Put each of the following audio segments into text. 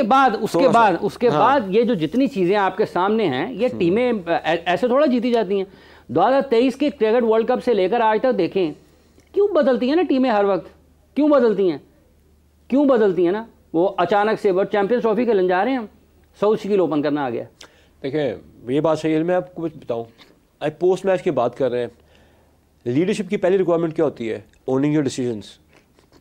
उसके बाद ये जो जितनी चीजें आपके सामने हैं, ये टीमें ऐसे थोड़ा जीती जाती हैं। 2023 के क्रिकेट वर्ल्ड कप से लेकर आज तक देखें, क्यों बदलती हैं ना टीमें हर वक्त, क्यों बदलती हैं ना। वो अचानक से वर्ल्ड चैंपियंस ट्रॉफी खेलने जा रहे हैं हम, साउथ शिकील ओपन करना आ गया। देखिए ये बात सही है, मैं आपको कुछ बताऊं, आज पोस्ट मैच की बात कर रहे हैं, लीडरशिप की पहली रिक्वायरमेंट क्या होती है? Owning your decisions.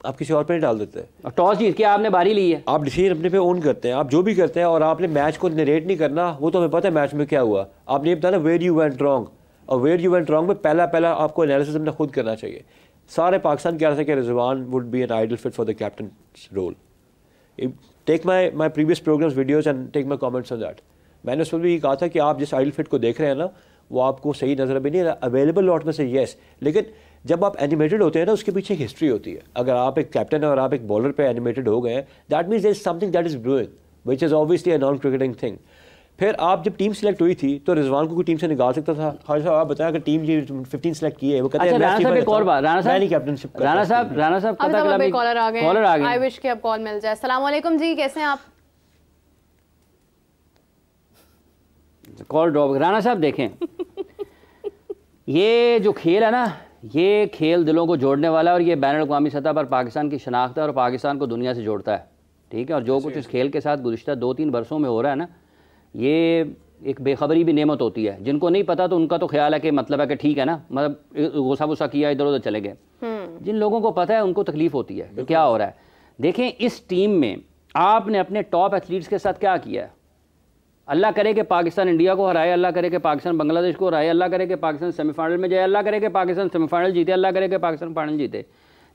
आप किसी और पे नहीं डाल देते हैं। टॉस जीत के आपने बारी ली है, आप डिसीजन अपने पे ओन करते हैं, आप जो भी करते हैं, और आपने मैच को नरेट नहीं करना। वो तो हमें पता है मैच में क्या हुआ, आपने ये बताया ना वेयर यू वेंट रॉन्ग, और वेयर यू वेंट रॉन्ग में पहला आपको एनालिसिस अपना खुद करना चाहिए। सारे पाकिस्तान कह रहे थे कि Rizwan would be an ideal fit for the captain role. Take my previous programs videos and take my comments on that. मैंने उस पर भी कहा था कि आप जिस आइडल फिट को देख रहे हैं ना, वो आपको सही नजर भी नहीं अवेलेबल लॉट में से, येस, लेकिन जब आप एनिमेटेड होते हैं ना, उसके पीछे एक हिस्ट्री होती है। अगर आप एक कैप्टन है और आप एक बॉलर पे एनिमेटेड हो गए हैं, that means there is something that is brewing which is obviously a non cricketing thing. फिर आप जब टीम सेलेक्ट हुई थी तो रिजवान को कोई टीम से निकाल सकता था? खालिद साहब आप बताएं, अगर टीम जी 15 सेलेक्ट की है, वो कहते हैं राणा साहब एक और बात, राणा साहब कॉलर आ गए, आई विश कि अब कॉल मिल जाए। अस्सलाम वालेकुम जी, कैसे हैं आप? Call drop. राणा साहब देखें, ये जो खेल है ना, ये खेल दिलों को जोड़ने वाला है, और ये बैनुल-अक़वामी सतह पर पाकिस्तान की शनाख्त है और पाकिस्तान को दुनिया से जोड़ता है, ठीक है। और जो कुछ इस खेल के साथ गुज़िश्ता 2-3 बरसों में हो रहा है ना, ये एक बेखबरी भी नेमत होती है। जिनको नहीं पता तो उनका तो ख्याल है कि मतलब है कि ठीक है ना, मतलब गुस्सा वुस्सा किया इधर उधर चले गए। जिन लोगों को पता है उनको तकलीफ होती है कि क्या हो रहा है। देखें, इस टीम में आपने अपने टॉप एथलीट्स के साथ क्या किया है? अल्लाह करे कि पाकिस्तान इंडिया को हराए, अल्लाह करे कि पाकिस्तान बांग्लादेश को हराए, अल्लाह करे कि पाकिस्तान सेमीफाइनल में जाए, अल्लाह करे कि पाकिस्तान सेमीफाइनल जीते, अल्लाह करे कि पाकिस्तान फाइनल जीते।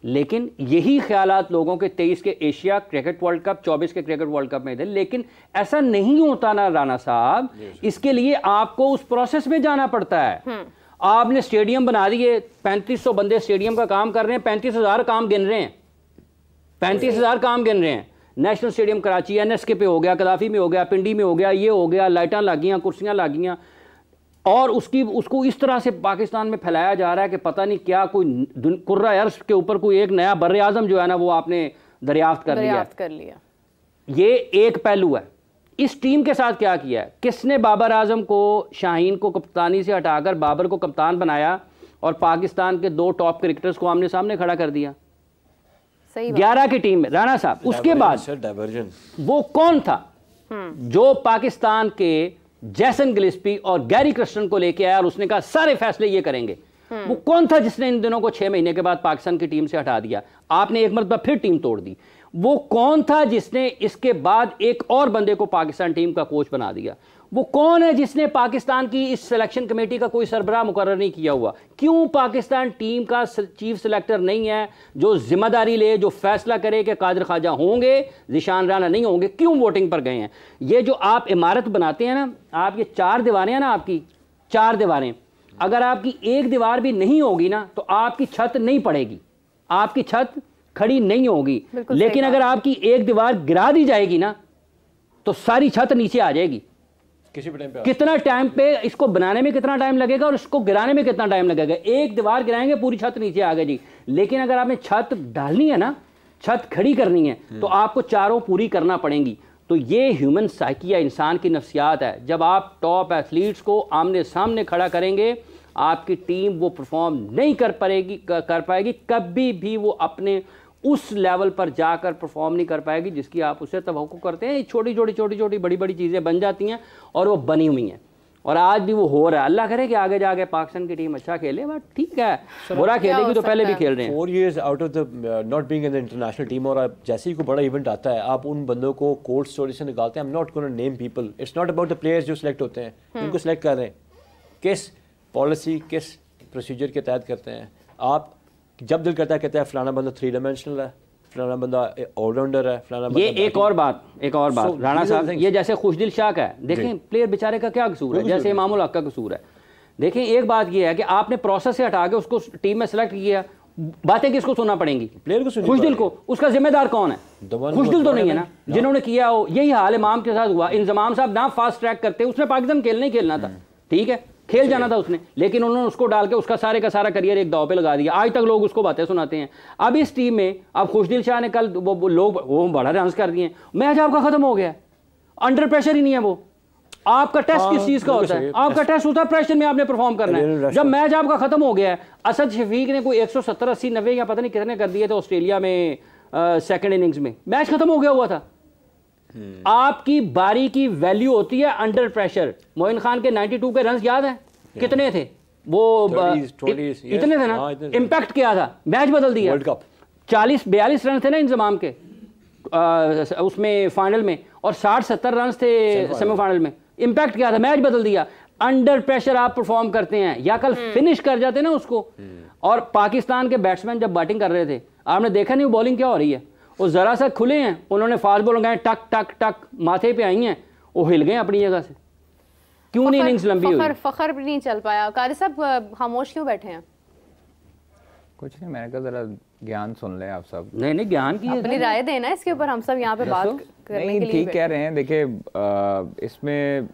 लेकिन यही ख्यालात लोगों के 23 के एशिया क्रिकेट वर्ल्ड कप, 24 के क्रिकेट वर्ल्ड कप में थे। लेकिन ऐसा नहीं होता ना राणा साहब, इसके लिए आपको उस प्रोसेस में जाना पड़ता है। आपने स्टेडियम बना दिए, 3500 बंदे स्टेडियम का काम कर रहे हैं, 35,000 काम गिन रहे हैं, 35,000 काम गिन रहे हैं। नेशनल स्टेडियम कराची NSK पे हो गया, कदाफी में हो गया, पिंडी में हो गया, ये हो गया, लाइटां लागियाँ, कुर्सियाँ लागियाँ, और उसको इस तरह से पाकिस्तान में फैलाया जा रहा है कि पता नहीं क्या, कोई कुर्रा अर्श के ऊपर कोई एक नया बर आज़म जो है ना, वो आपने दरियाफ्त कर लिया। ये एक पहलू है। इस टीम के साथ क्या किया है? किसने बाबर आजम को, शाहीन को कप्तानी से हटाकर बाबर को कप्तान बनाया और पाकिस्तान के 2 टॉप क्रिकेटर्स को आमने सामने खड़ा कर दिया 11 की टीम में? राणा साहब, उसके बाद वो कौन था जो पाकिस्तान के जैसन गिलिस्पी और गैरी क्रिस्टन को लेके आया और उसने कहा सारे फैसले ये करेंगे? वो कौन था जिसने इन दिनों को 6 महीने के बाद पाकिस्तान की टीम से हटा दिया? आपने एक मरतबा फिर टीम तोड़ दी। वो कौन था जिसने इसके बाद एक और बंदे को पाकिस्तान टीम का कोच बना दिया? वो कौन है जिसने पाकिस्तान की इस सिलेक्शन कमेटी का कोई सरबराह मुकर्रर नहीं किया हुआ? क्यों पाकिस्तान टीम का चीफ सिलेक्टर नहीं है जो जिम्मेदारी ले, जो फैसला करे कि कादिर ख्वाजा होंगे, ज़ीशान राणा नहीं होंगे? क्यों वोटिंग पर गए हैं? ये जो आप इमारत बनाते हैं ना, आप ये 4 दीवारें हैं ना, आपकी 4 दीवारें, अगर आपकी एक दीवार भी नहीं होगी ना तो आपकी छत नहीं पड़ेगी, आपकी छत खड़ी नहीं होगी। लेकिन अगर आपकी एक दीवार गिरा दी जाएगी ना तो सारी छत नीचे आ जाएगी। किसी भी टाइम पे कितना टाइम पे, इसको बनाने में कितना टाइम लगेगा और इसको गिराने में कितना टाइम लगेगा? एक दीवार गिराएंगे पूरी छत नीचे आ गई जी। लेकिन अगर आपने छत डालनी है ना, छत खड़ी करनी है, तो आपको चारों पूरी करना पड़ेंगी। तो ये ह्यूमन साइकी या इंसान की नफ्सियात है। जब आप टॉप एथलीट्स को आमने सामने खड़ा करेंगे, आपकी टीम वो परफॉर्म नहीं कर पाएगी, कभी भी वो अपने उस लेवल पर जाकर परफॉर्म नहीं कर पाएगी जिसकी आप उससे तवक्को करते हैं। छोटी छोटी बड़ी बड़ी चीज़ें बन जाती हैं और वो बनी हुई हैं, और आज भी वो हो रहा है। अल्लाह करे कि आगे जाके पाकिस्तान की टीम अच्छा खेले, बट ठीक है, बुरा खेलेगी तो पहले भी खेल रहे हैं। 4 years out of the not being in the international team, और आप जैसे ही कोई बड़ा इवेंट आता है आप उन बंदों को कोल्ड स्टोरेज से निकालते हैं। I am not gonna name people, it's not about the players जो सिलेक्ट होते हैं, उनको सिलेक्ट कर रहे हैं किस पॉलिसी, किस प्रोसीजर के तहत करते हैं। आप जब दिल करता है कहते हैं फलाना बंदा 3 डायमेंशनल है, फलाना बंदा ऑलराउंडर है, फलाना बंदा। ये एक और बात राणा साहब, ये जैसे खुशदिल शाह का है, देखें प्लेयर बेचारे का क्या कसूर है, जैसे इमामुल हक का कसूर है। देखें एक बात ये है कि आपने प्रोसेस से हटा के उसको टीम में सेलेक्ट किया, बातें किसको सुनना पड़ेंगी? प्लेयर को, खुशदिल को। उसका जिम्मेदार कौन है? खुशदिल तो नहीं है ना जिन्होंने किया हो। यही हाल इमाम के साथ हुआ। इंजमाम साहब ना फास्ट ट्रैक करते, उसने पाकिस्तान खेलना ही खेलना था, ठीक है, खेल जाना था उसने, लेकिन उन्होंने उसको डाल के उसका सारे का सारा करियर एक दाव पे लगा दिया। आज तक लोग उसको बातें सुनाते हैं। अब इस टीम में अब खुशदिल शाह ने कल वो बड़ा रन कर दिए, मैच आपका खत्म हो गया, अंडर प्रेशर ही नहीं है वो। आपका टेस्ट किस चीज का होता है? आपका टेस्ट होता है प्रेशर में आपने परफॉर्म करना है। जब मैच आपका खत्म हो गया है, असद शफीक ने कोई 170 80 90 या पता नहीं कितने कर दिए थे ऑस्ट्रेलिया में सेकंड इनिंग्स में, मैच खत्म हो गया हुआ था। आपकी बारी की वैल्यू होती है अंडर प्रेशर। मोइन खान के 92 के रन याद है कितने थे? वो 20, इतने थे ना, इंपैक्ट क्या था, मैच बदल दिया। वर्ल्ड कप 40-42 रन थे ना इंजमाम के उसमें फाइनल में, और 60-70 रन थे सेमीफाइनल में। इंपैक्ट क्या था, मैच बदल दिया। अंडर प्रेशर आप परफॉर्म करते हैं, या कल फिनिश कर जाते ना उसको। और पाकिस्तान के बैट्समैन जब बैटिंग कर रहे थे, आपने देखा नहीं वो बॉलिंग क्या हो रही है, वो जरा सा खुले हैं, उन्होंने फास्ट बॉल लगाए, टक टक टक माथे पे आई हैं, वो हिल गए अपनी जगह से। क्यों नहीं इनिंग्स लंबी हुई? फखर भी नहीं चल पाया। कारी साहब खामोश क्यों बैठे हैं? कुछ नहीं, मैंने कहा जरा ज्ञान सुन ले आप सब। नहीं ज्ञान की अपनी राय देना इसके ऊपर, हम सब यहाँ पे बात करने के लिए ठीक कह रहे हैं। देखिए इसमें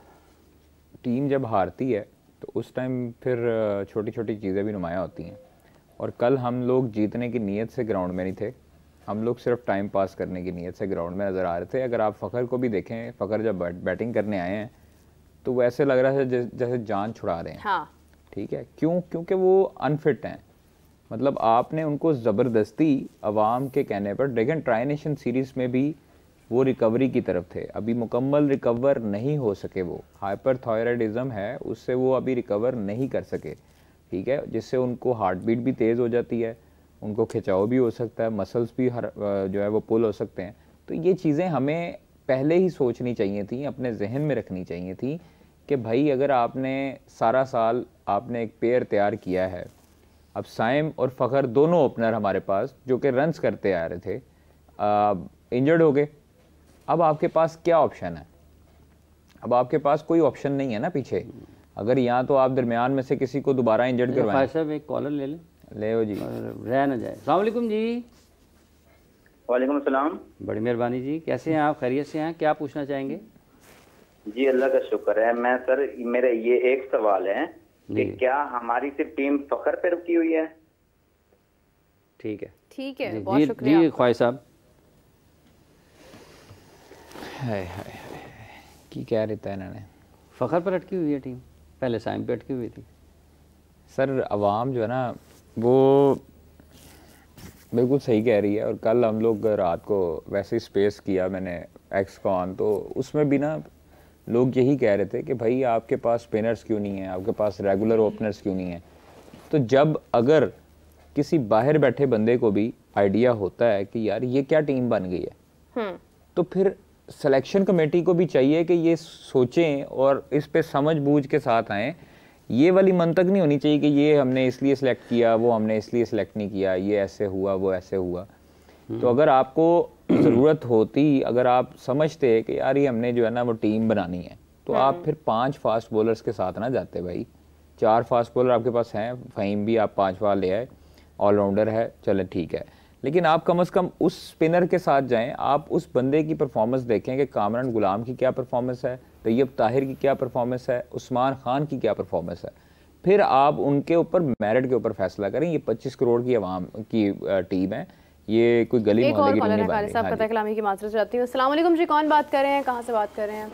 टीम जब हारती है तो उस टाइम फिर छोटी छोटी चीज़ें भी नुमायाँ होती हैं। और कल हम लोग जीतने की नीयत से ग्राउंड में नहीं थे, हम लोग सिर्फ टाइम पास करने की नीयत से ग्राउंड में नज़र आ रहे थे। अगर आप फ़खर को भी देखें, फ़खर जब बैटिंग करने आए हैं तो वैसे लग रहा है जैसे जान छुड़ा रहे हैं। हाँ। ठीक है, क्यों? क्योंकि वो अनफिट हैं। मतलब आपने उनको ज़बरदस्ती अवाम के कहने पर, लेकिन ट्राई नेशन सीरीज़ में भी वो रिकवरी की तरफ थे, अभी मुकम्मल रिकवर नहीं हो सके। वो हाइपरथायराइडिज्म है, उससे वो अभी रिकवर नहीं कर सके। ठीक है, जिससे उनको हार्ट बीट भी तेज़ हो जाती है, उनको खिंचाव भी हो सकता है, मसल्स भी जो है वो पुल हो सकते हैं। तो ये चीज़ें हमें पहले ही सोचनी चाहिए थी, अपने जहन में रखनी चाहिए थी कि भाई अगर आपने सारा साल आपने एक पेयर तैयार किया है, अब साइम और फ़खर दोनों ओपनर हमारे पास जो कि रन्स करते आ रहे थे, इंजर्ड हो गए। अब आपके पास क्या ऑप्शन है? अब आपके पास कोई ऑप्शन नहीं है ना पीछे। अगर यहाँ तो आप दरमियान में से किसी को दोबारा इंजर्ड करवाएं। साहब एक कॉलर ले लें, ले जी, रह ना जाए। अस्सलाम वालेकुम जी। वालेकुम सलाम। बड़ी मेहरबानी जी, कैसे हैं आप? खैरियत से हैं? क्या पूछना चाहेंगे? जी अल्लाह का शुक्र है। मैं सर, मेरा ये एक सवाल है कि क्या हमारी सिर्फ टीम फखर पे रुकी हुई है? ठीक है, ठीक है, जी बहुत शुक्रिया। जी ख्वाहिश साहब। हाय की कह रहे थे इन्होंने, फ़खर पर अटकी हुई है टीम, पहले साइम पे अटकी हुई थी। सर अवाम जो है ना वो बिल्कुल सही कह रही है। और कल हम लोग रात को वैसे ही स्पेस किया मैंने एक्स को ऑन, तो उसमें भी ना लोग यही कह रहे थे कि भाई आपके पास स्पिनर्स क्यों नहीं है, आपके पास रेगुलर ओपनर्स क्यों नहीं है। तो जब अगर किसी बाहर बैठे बंदे को भी आइडिया होता है कि यार ये क्या टीम बन गई है, तो फिर सिलेक्शन कमेटी को भी चाहिए कि ये सोचें और इस पे समझ बूझ के साथ आएँ। ये वाली मंतक नहीं होनी चाहिए कि ये हमने इसलिए सिलेक्ट किया, वो हमने इसलिए सिलेक्ट नहीं किया, ये ऐसे हुआ, वो ऐसे हुआ। तो अगर आपको ज़रूरत होती, अगर आप समझते कि यार ये हमने जो है ना वो टीम बनानी है, तो आप फिर 5 फास्ट बॉलर्स के साथ ना जाते। भाई 4 फास्ट बॉलर आपके पास हैं, फ़हीम भी आप 5वां ले आए, ऑलराउंडर है, चले ठीक है। लेकिन आप कम से कम उस स्पिनर के साथ जाएं, आप उस बंदे की परफॉर्मेंस देखें कि कामरान गुलाम की क्या परफॉर्मेंस है, तैयब ताहिर की क्या परफॉर्मेंस है, उस्मान खान की क्या परफॉर्मेंस है। फिर आप उनके ऊपर मेरिट के ऊपर फैसला करें। ये 25 करोड़ की आवाम की टीम है, ये कोई गली मोहल्ले की टीम नहीं बन रही। पता कलामी की माजरत चाहती हूँ। अस्सलाम वालेकुम जी, कौन बात कर रहे हैं, कहाँ से बात कर रहे हैं?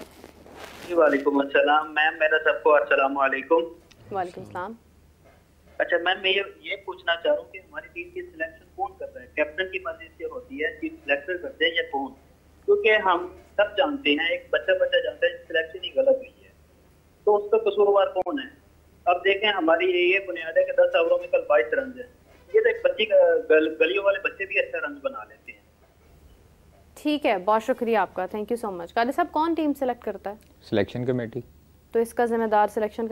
जी वालेकुम अस्सलाम मैम, मेरा सबको अस्सलाम वालेकुम। वालेकुम सलाम। अच्छा मैम, मैं ये पूछना चाह रहा हूँ कि हमारी टीम की सिलेक्शन कौन कर रहा है? कैप्टन की मर्जी से होती है, टीम सिलेक्टर करते हैं या कौन? क्योंकि हम सब जानते हैं, एक बच्चा जानता है सिलेक्शन ही गलत हुई है, तो उसका कसूरवार कौन है? अब देखें, हमारी ये बुनियाद है कि 10 ओवरों में कल 22 रन है। ये तो एक बच्ची गलियों वाले बच्चे भी अच्छा रन बना लेते हैं। ठीक है, बहुत शुक्रिया आपका, थैंक यू सो मच। काली साहब, कौन टीम सेलेक्ट करता है? Selection committee. तो इसका जिम्मेदार सिलेक्शन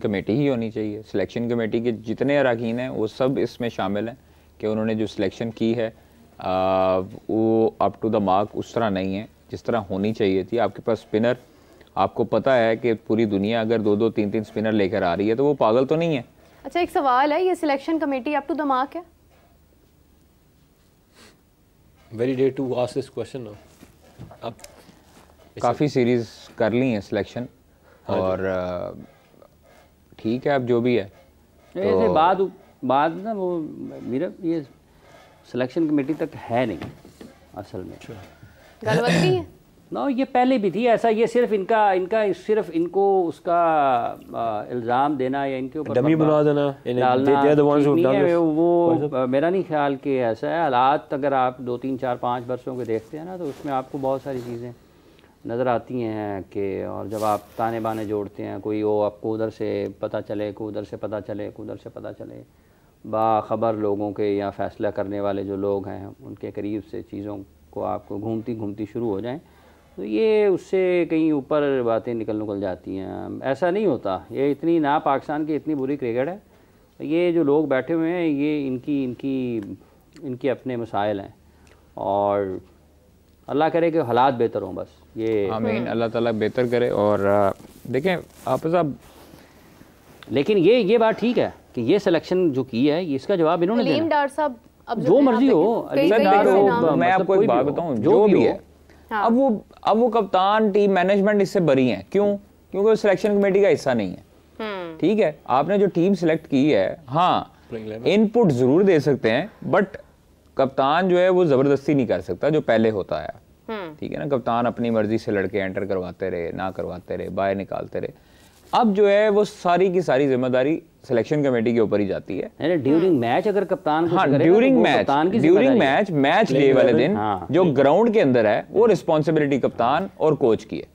कमेटी ही होनी चाहिए। सिलेक्शन कमेटी के जितने अरकान हैं वो सब इसमें शामिल हैं कि उन्होंने जो सिलेक्शन की है वो अप टू द मार्क उस तरह नहीं है जिस तरह होनी चाहिए थी। आपके पास स्पिनर, आपको पता है कि पूरी दुनिया अगर 2-2, 3-3 स्पिनर लेकर आ रही है तो वो पागल तो नहीं है। अच्छा, एक सवाल है, ये selection committee up to the mark है? Very day to ask this question. अब काफ़ी सीरीज कर ली हैं सिलेक्शन और ठीक है, अब जो भी है ऐसे बात ना वो मेरा ये सिलेक्शन कमेटी तक है नहीं असल में। गलत नहीं है ना, ये पहले भी थी ऐसा। ये सिर्फ इनको उसका इल्ज़ाम देना या इनके ऊपर डमी बना देना डालना ठीक नहीं है। वो मेरा नहीं ख्याल कि ऐसा है। हालात अगर आप 2, 3, 4, 5 वर्षों के देखते हैं ना, तो उसमें आपको बहुत सारी चीज़ें नज़र आती हैं कि, और जब आप ताने बाने जोड़ते हैं, कोई वो आपको उधर से पता चले, कोई उधर से पता चले, कोई उधर से पता चले, बाखबर लोगों के या फ़ैसला करने वाले जो लोग हैं उनके करीब से चीज़ों को आपको घूमती शुरू हो जाएं, तो ये उससे कहीं ऊपर बातें निकल जाती हैं। ऐसा नहीं होता। ये इतनी ना पाकिस्तान की इतनी बुरी क्रिकेट है, ये जो लोग बैठे हुए हैं ये इनकी अपने मसाइल हैं, और अल्लाह करे कि हालात बेहतर हों। बस ये आमीन, अल्लाह ताला बेहतर करे। और देखें आप साहब, लेकिन ये बात ठीक है कि ये सिलेक्शन जो की है इसका जवाब इन्होंने अलीम देना। डार साहब अब जो मर्जी हो, कई डार ऐसे हो, नाम- मैं आपको एक बात बताऊं, जो भी है, हाँ। अब वो कप्तान, टीम मैनेजमेंट इससे बरी है। क्यों? क्योंकि वो सिलेक्शन कमेटी का हिस्सा नहीं है। ठीक है, आपने जो टीम सिलेक्ट की है, हाँ इनपुट जरूर दे सकते हैं, बट कप्तान जो है वो जबरदस्ती नहीं कर सकता जो पहले होता है। ठीक है ना, कप्तान अपनी मर्जी से लड़के एंटर करवाते रहे, ना करवाते रहे, बाहर निकालते रहे। अब जो है वो सारी की सारी जिम्मेदारी सिलेक्शन कमेटी के ऊपर ही जाती है। ड्यूरिंग मैच अगर कप्तान हाँ, ड्यूरिंग मैच डे वाले दिन जो ग्राउंड के अंदर है वो रिस्पॉन्सिबिलिटी कप्तान और कोच की है।